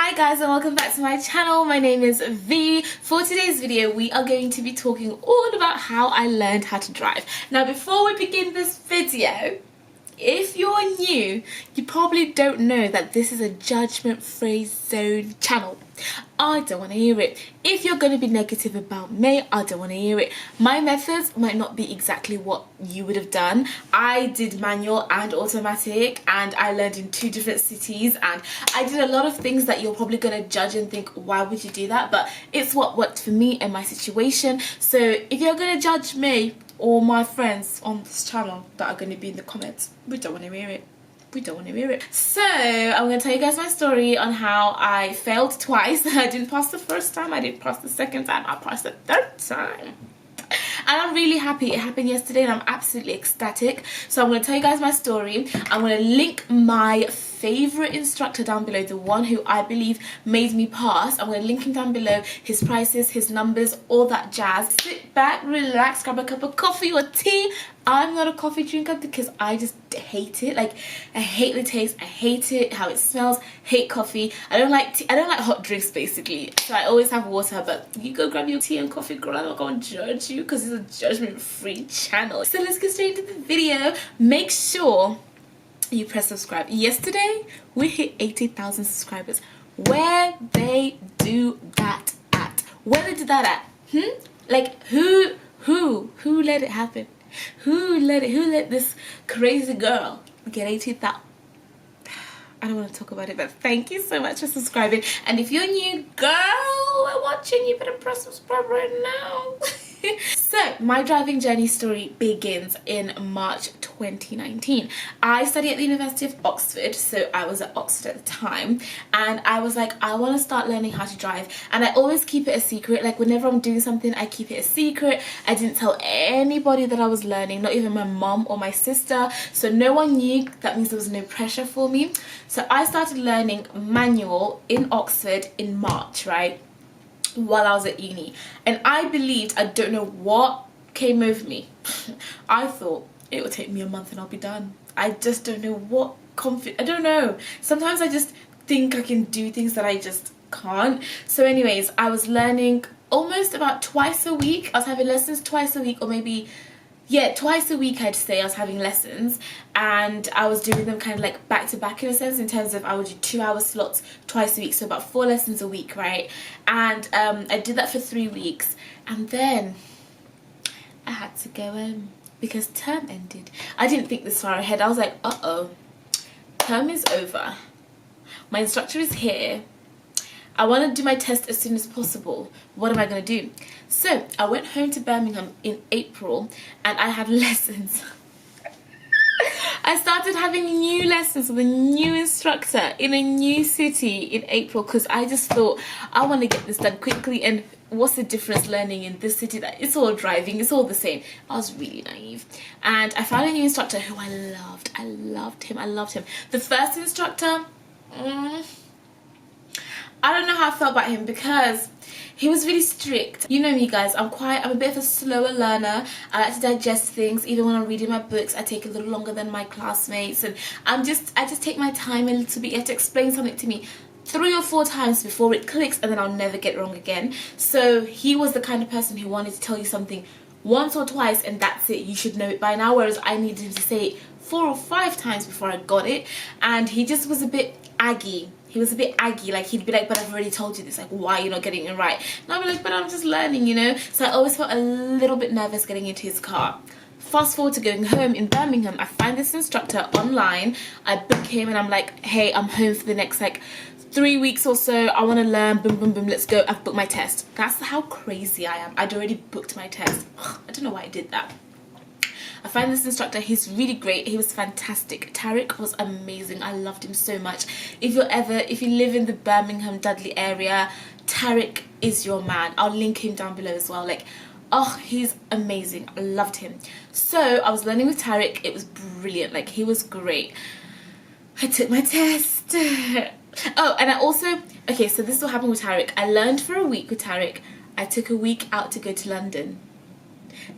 Hi guys and welcome back to my channel. My name is V. For today's video we are going to be talking all about how I learned how to drive. Now before we begin this video, if you're new, you probably don't know that this is a judgment-free zone channel. I don't want to hear it. If you're going to be negative about me, I don't want to hear it. My methods might not be exactly what you would have done. I did manual and automatic, and I learned in 2 different cities, and I did a lot of things that you're probably going to judge and think, why would you do that? But it's what worked for me and my situation. So if you're going to judge me or my friends on this channel that are going to be in the comments, we don't want to hear it. We don't want to hear it. So I'm going to tell you guys my story on how I failed twice. I didn't pass the first time, I didn't pass the second time, I passed the 3rd time. And I'm really happy. It happened yesterday and I'm absolutely ecstatic. So I'm going to tell you guys my story. I'm going to link my favourite instructor down below, the one who I believe made me pass. I'm going to link him down below, his prices, his numbers, all that jazz. Sit back, relax, grab a cup of coffee or tea. I'm not a coffee drinker because I just hate it. Like, I hate the taste, I hate it, how it smells, hate coffee. I don't like tea, I don't like hot drinks basically. So I always have water, but you go grab your tea and coffee, girl. I'm not going to judge you because it's a judgment-free channel. So let's get straight into the video. Make sure you press subscribe. Yesterday we hit 80,000 subscribers. Where they do that at? Where they did that at? Like who let it happen? Who let this crazy girl get 80,000? I don't want to talk about it, but thank you so much for subscribing. And if you're new, girl, watching, you better press subscribe right now. So my driving journey story begins in March 2019. I study at the University of Oxford, so I was at Oxford at the time, and I was like, I want to start learning how to drive, and I always keep it a secret. Like whenever I'm doing something, I keep it a secret. I didn't tell anybody that I was learning, not even my mom or my sister, so no one knew. That means there was no pressure for me. So I started learning manual in Oxford in March, right, while I was at uni, and I believed, I don't know what came over me, I thought it would take me a month and I'll be done. I just don't know what I don't know, sometimes I just think I can do things that I just can't. So anyways, I was learning almost about twice a week. I was having lessons twice a week, or maybe, yeah, twice a week I'd say I was having lessons, and I was doing them kind of like back to back in a sense, in terms of I would do 2-hour slots twice a week, so about 4 lessons a week, right? And I did that for 3 weeks, and then I had to go home because term ended. I didn't think this far ahead. I was like, uh-oh, term is over, my instructor is here, I want to do my test as soon as possible. What am I going to do? So I went home to Birmingham in April and I had lessons. I started having new lessons with a new instructor in a new city in April because I just thought I want to get this done quickly. And what's the difference learning in this city that it's all driving, it's all the same? I was really naive, and I found a new instructor who I loved. I loved him. The first instructor, I don't know how I felt about him because he was really strict. You know me guys, I'm a bit of a slower learner. I like to digest things. Even when I'm reading my books, I take a little longer than my classmates, and I just take my time a little bit. You have to explain something to me 3 or 4 times before it clicks, and then I'll never get it wrong again. So he was the kind of person who wanted to tell you something once or twice and that's it, you should know it by now, whereas I needed him to say it 4 or 5 times before I got it. And he just was a bit aggy. He was a bit aggy, like he'd be like, but I've already told you this, like why are you not getting it right? And I'd be like, but I'm just learning, you know? So I always felt a little bit nervous getting into his car. Fast forward to going home in Birmingham, I find this instructor online, I book him and I'm like, hey, I'm home for the next like 3 weeks or so, I want to learn, boom boom boom, let's go. I've booked my test. That's how crazy I am. I'd already booked my test. I don't know why I did that. I find this instructor, he's really great, he was fantastic. Tariq was amazing, I loved him so much. If you live in the Birmingham, Dudley area, Tariq is your man. I'll link him down below as well. Like, oh, he's amazing, I loved him. So I was learning with Tariq, it was brilliant, like he was great. I took my test. Oh, and I also, okay, so this is what happened with Tariq. I learned for a week with Tariq. I took a week out to go to London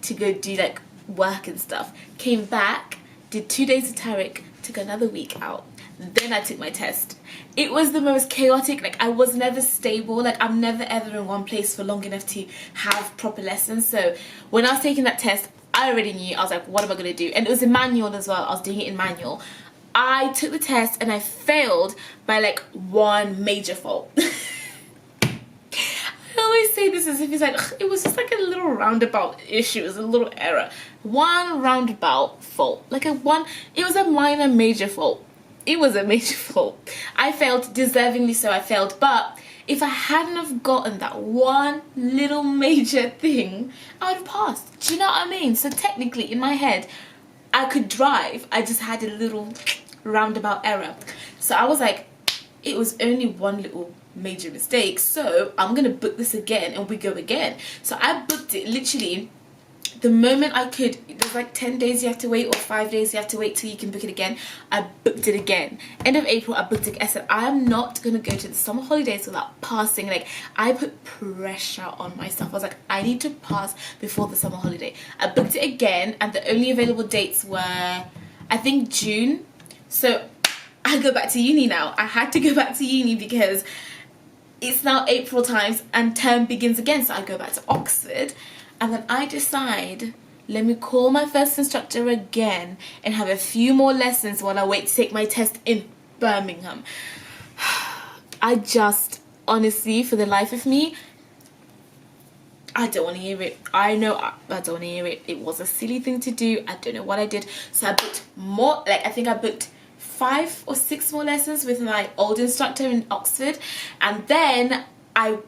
to go do like work and stuff. Came back, did 2 days with Tariq, took another week out. Then I took my test. It was the most chaotic. Like, I was never stable. Like, I'm never ever in one place for long enough to have proper lessons. So when I was taking that test, I already knew. I was like, what am I going to do? And it was in manual as well. I was doing it in manual. I took the test and I failed by like one major fault. I always say this as if it's like, it was just like a little roundabout issue. It was a little error. One roundabout fault. Like it was a minor major fault. It was a major fault. I failed, deservingly so I failed. But if I hadn't have gotten that one little major thing, I would have passed. Do you know what I mean? So technically in my head, I could drive. I just had a little roundabout error. So I was like, it was only one little major mistake, so I'm gonna book this again and we go again. So I booked it literally the moment I could. There's like 10 days you have to wait, or 5 days you have to wait till you can book it again. I booked it again. End of April, I booked it. I said, I am not gonna go to the summer holidays without passing. Like, I put pressure on myself. I was like, I need to pass before the summer holiday. I booked it again, and the only available dates were, I think, June. So I go back to uni now. I had to go back to uni because it's now April times and term begins again. So I go back to Oxford, and then I decide, let me call my first instructor again and have a few more lessons while I wait to take my test in Birmingham. I just, honestly, for the life of me, I don't want to hear it. I know I don't want to hear it. It was a silly thing to do. I don't know what I did. So I booked more, like I think I booked 5 or 6 more lessons with my old instructor in Oxford, and then I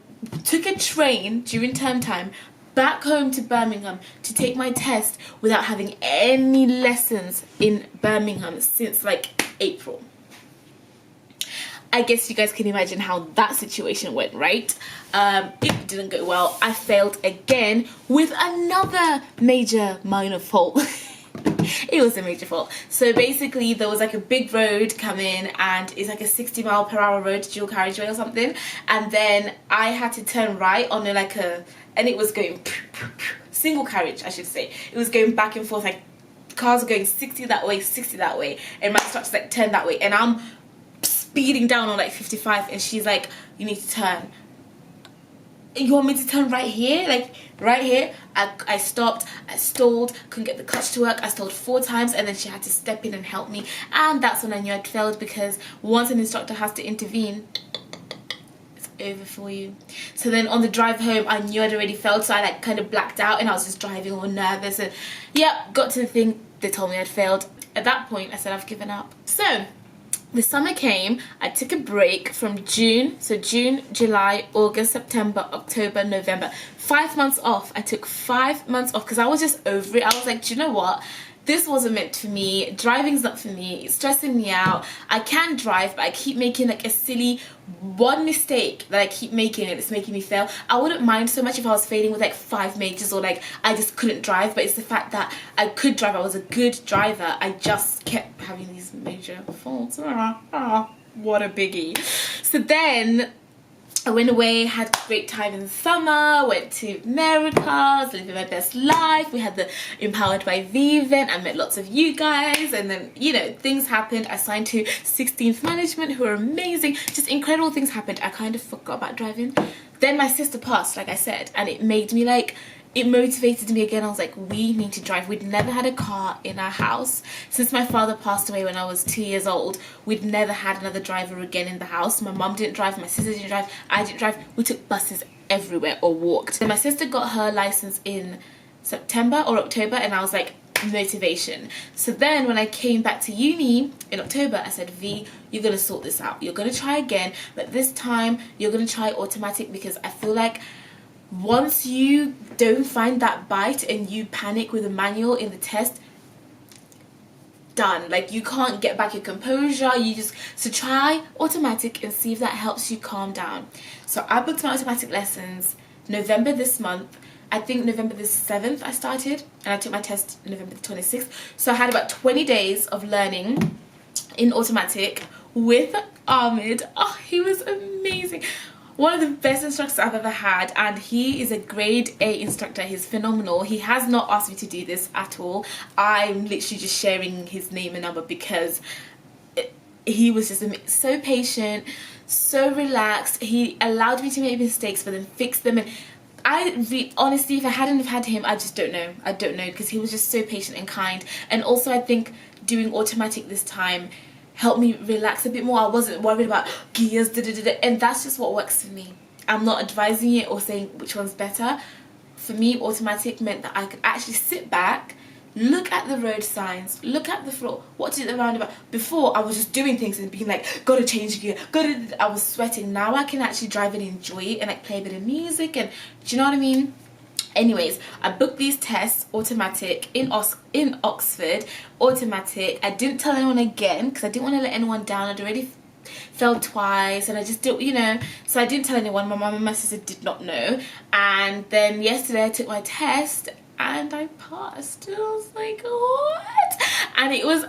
took a train during term time back home to Birmingham to take my test without having any lessons in Birmingham since like April. I guess you guys can imagine how that situation went, right? It didn't go well. I failed again with another major minor fault. It was a major fault. So basically there was like a big road coming, and it's like a 60-mile-per-hour road, dual carriageway or something, and then I had to turn right on and it was going single carriage, I should say. It was going back and forth, like cars are going 60 that way, 60 that way, and my instructor's like turn that way, and I'm speeding down on like 55, and she's like, you need to turn. You want me to turn right here? Like right here? I stopped, I stalled, couldn't get the clutch to work. I stalled 4 times, and then she had to step in and help me. And that's when I knew I'd failed, because once an instructor has to intervene, it's over for you. So then on the drive home, I knew I'd already failed, so I like kind of blacked out, and I was just driving all nervous, and yeah, got to the thing, they told me I'd failed. At that point, I said I've given up. So the summer came, I took a break from June, so June, July, August, September, October, November. 5 months off. I took 5 months off because I was just over it. I was like, do you know what? This wasn't meant for me. Driving's not for me. It's stressing me out. I can drive, but I keep making like a silly one mistake that I keep making, and it's making me fail. I wouldn't mind so much if I was failing with like 5 majors, or like I just couldn't drive, but it's the fact that I could drive. I was a good driver. I just kept having these major faults. What a biggie. So then I went away, had a great time in the summer, went to America, was living my best life. We had the Empowered by V event. I met lots of you guys, and then, you know, things happened. I signed to 16th Management, who are amazing. Just incredible things happened. I kind of forgot about driving. Then my sister passed, like I said, and it made me like, it motivated me again. I was like, we need to drive. We'd never had a car in our house. Since my father passed away when I was 2 years old, we'd never had another driver again in the house. My mum didn't drive, my sister didn't drive, I didn't drive. We took buses everywhere or walked. Then my sister got her license in September or October, and I was like, motivation. So then when I came back to uni in October, I said, V, you're gonna sort this out. You're gonna try again, but this time you're gonna try automatic, because I feel like once you don't find that bite and you panic with a manual in the test, done. Like, you can't get back your composure. So try automatic and see if that helps you calm down. So I booked my automatic lessons November this month. I think November the 7th I started, and I took my test November the 26th. So I had about 20 days of learning in automatic with Ahmed. Oh, he was amazing. one of the best instructors I've ever had, and he is a grade A instructor. He's phenomenal. He has not asked me to do this at all. I'm literally just sharing his name and number because he was just so patient, so relaxed. He allowed me to make mistakes but then fix them, and honestly, if I hadn't have had him, I just don't know. I don't know, because he was just so patient and kind. And also I think doing automatic this time helped me relax a bit more. I wasn't worried about gears, and that's just what works for me. I'm not advising it or saying which one's better. For me, automatic meant that I could actually sit back, look at the road signs, look at the floor, what did the roundabout. Before, I was just doing things and being like, gotta change gear, I was sweating. Now I can actually drive and enjoy it and like play a bit of music, and do you know what I mean? Anyways, I booked these tests, automatic, in Oxford, automatic. I didn't tell anyone again because I didn't want to let anyone down. I'd already failed twice and I just didn't, you know, so I didn't tell anyone. My mum and my sister did not know. And then yesterday I took my test and I passed. And I was like, what? And it was,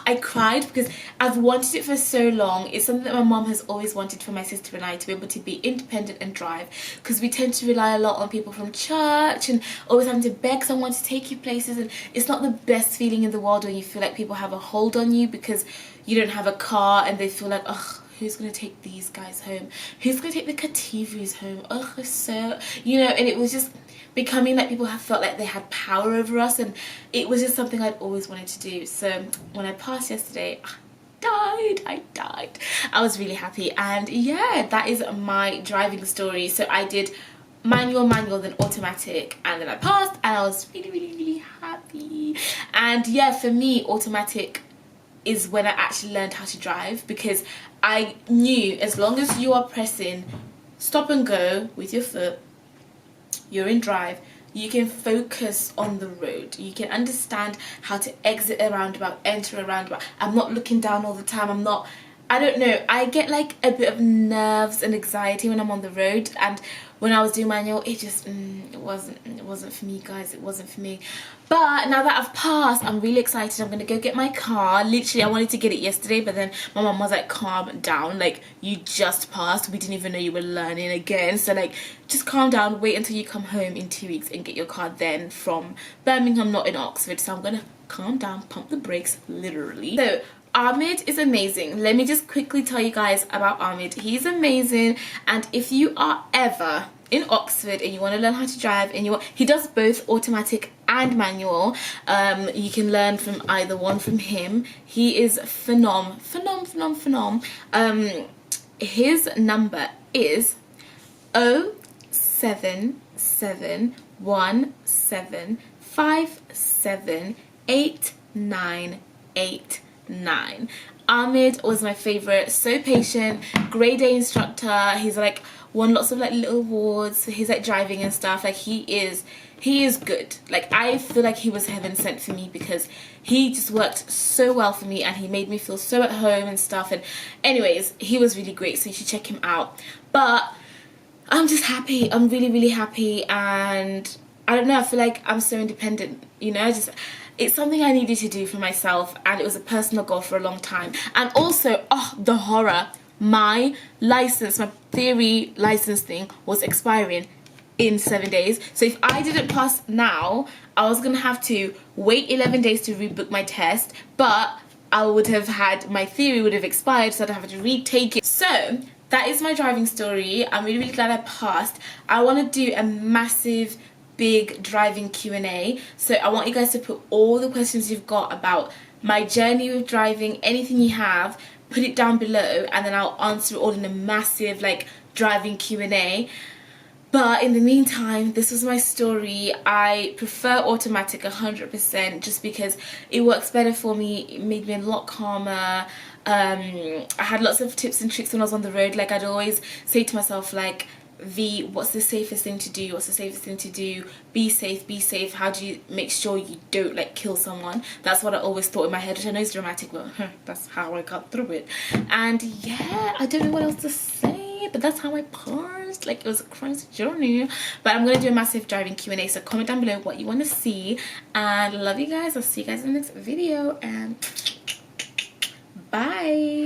I cried because I've wanted it for so long. It's something that my mom has always wanted for my sister and I, to be able to be independent and drive, because we tend to rely a lot on people from church and always having to beg someone to take you places, and it's not the best feeling in the world when you feel like people have a hold on you because you don't have a car and they feel like, ugh, who's going to take these guys home? Who's going to take the Kativhus home? Ugh, so, you know, and it was just becoming like people have felt like they had power over us, and it was just something I'd always wanted to do. So when I passed yesterday, I died. I was really happy, and yeah, that is my driving story. So I did manual, then automatic, and then I passed, and I was really happy. And yeah, for me, automatic is when I actually learned how to drive, because I knew as long as you are pressing stop and go with your foot, you're in drive, you can focus on the road, you can understand how to exit a roundabout, enter a roundabout. I'm not looking down all the time. I don't know, I get like a bit of nerves and anxiety when I'm on the road, and when I was doing manual, it just it wasn't for me, guys. It wasn't for me. But now that I've passed, I'm really excited. I'm gonna go get my car. Literally, I wanted to get it yesterday, but then my mom was like, calm down, like, you just passed, we didn't even know you were learning again, so like, just calm down, wait until you come home in 2 weeks and get your car then from Birmingham, not in Oxford. So I'm gonna calm down, pump the brakes, literally. So Ahmed is amazing. Let me just quickly tell you guys about Ahmed. He's amazing, and if you are ever in Oxford and you want to learn how to drive, and he does both automatic and manual, you can learn from either one from him. He is phenom. His number is 07717578989. Ahmed was my favorite. So patient, grade A instructor. He's like won lots of like little awards for his like driving and stuff. Like he is good. Like I feel like he was heaven sent for me, because he just worked so well for me and he made me feel so at home and stuff. And anyways, he was really great, so you should check him out. But I'm just happy. I'm really happy, and I don't know, I feel like I'm so independent, you know. It's something I needed to do for myself, and it was a personal goal for a long time. And also, oh, the horror, my license, my theory license thing was expiring in 7 days. So if I didn't pass now, I was gonna have to wait 11 days to rebook my test, but I would have had, my theory would have expired, so I'd have to retake it. So that is my driving story. I'm really glad I passed. I want to do a massive big driving Q&A, so I want you guys to put all the questions you've got about my journey with driving, anything you have, put it down below, and then I'll answer it all in a massive like driving Q&A. But in the meantime, this was my story. I prefer automatic 100%, just because it works better for me. It made me a lot calmer. I had lots of tips and tricks when I was on the road. Like, I'd always say to myself, like, V, what's the safest thing to do? What's the safest thing to do? Be safe, be safe. How do you make sure you don't like kill someone? That's what I always thought in my head, which I know is dramatic, but that's how I got through it. And yeah, I don't know what else to say, but that's how I passed. Like, it was a crazy journey. But I'm gonna do a massive driving Q&A, so comment down below what you want to see, and love you guys. I'll see you guys in the next video, and bye.